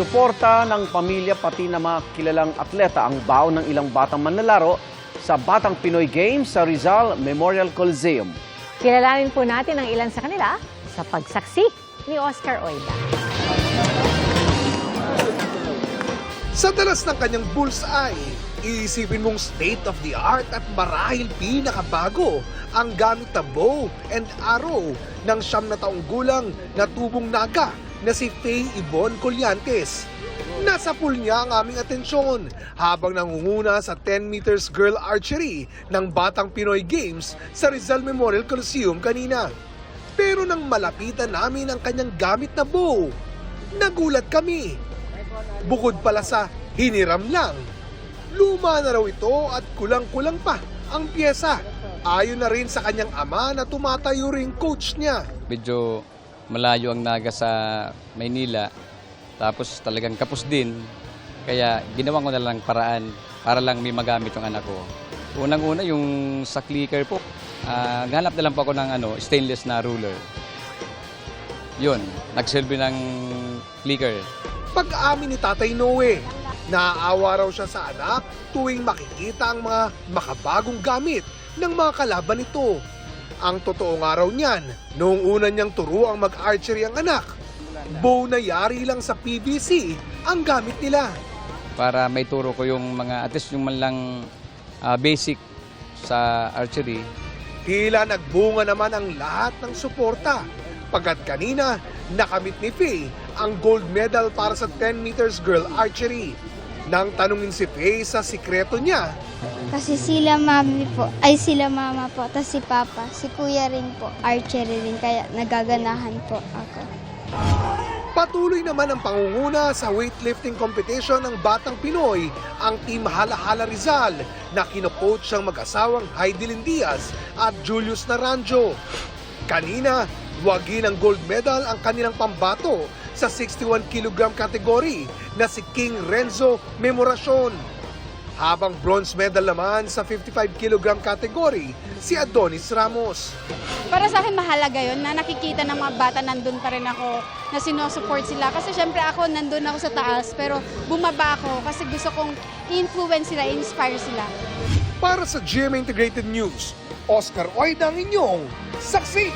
Suporta ng pamilya pati ng mga kilalang atleta ang baon ng ilang batang manlalaro sa Batang Pinoy Games sa Rizal Memorial Coliseum. Kilalanin po natin ang ilan sa kanila sa pagsaksi ni Oscar Oida. Sa dalas ng kanyang bullseye, iisipin mong state-of-the-art at marahil pinakabago ang gamit na bow and arrow ng 9 na taong gulang na tubong naga na si Faye Yvonne Collantes. Nasa pool niya ang aming atensyon habang nangunguna sa 10 meters girl archery ng Batang Pinoy Games sa Rizal Memorial Coliseum kanina. Pero nang malapitan namin ang kanyang gamit na bow, nagulat kami. Bukod pala sa hiniram lang, luma na raw ito at kulang-kulang pa ang pyesa. Ayon na rin sa kanyang ama na tumatayo ring coach niya. Medyo malayo ang naga sa Maynila, tapos talagang kapos din. Kaya ginawa ko na lang paraan para lang may magamit yung anak ko. Unang-una yung sa clicker po, ganap na lang po ako ng stainless na ruler. Yun, nagsilbi ng clicker. Pag-amin ni Tatay Noe, naaawa raw siya sa anak tuwing makikita ang mga makabagong gamit ng mga kalaban nito. Ang totoo nga raw niyan, noong una niyang turuang mag-archery ang anak, bow na yari lang sa PVC ang gamit nila. Para may turo ko yung mga, at least yung man lang basic sa archery. Tila nagbunga naman ang lahat ng suporta. Pagkat kanina, nakamit ni Faye ang gold medal para sa 10 meters girl archery. Nang tanungin si Faye sa sikreto niya, Kasi sila mama po, tapos si papa, si kuya rin po, archery rin, kaya nagaganahan po ako. patuloy naman ang pangunguna sa weightlifting competition ng Batang Pinoy, ang Team Hala-Hala Rizal na kinocoach ang mag-asawang Heidelin Diaz at Julius Naranjo. Kanina, wagi ng gold medal ang kanilang pambato sa 61 kg category na si King Renzo Memoracion. Habang bronze medal naman sa 55 kg category si Adonis Ramos. Para sa akin mahalaga yon na nakikita ng mga bata nandun pa rin ako, na sinusupport sila. Kasi syempre ako nandun ako sa taas pero bumaba ako kasi gusto kong influence sila, inspire sila. Para sa GMA Integrated News, Oscar Oida ang inyong saksi!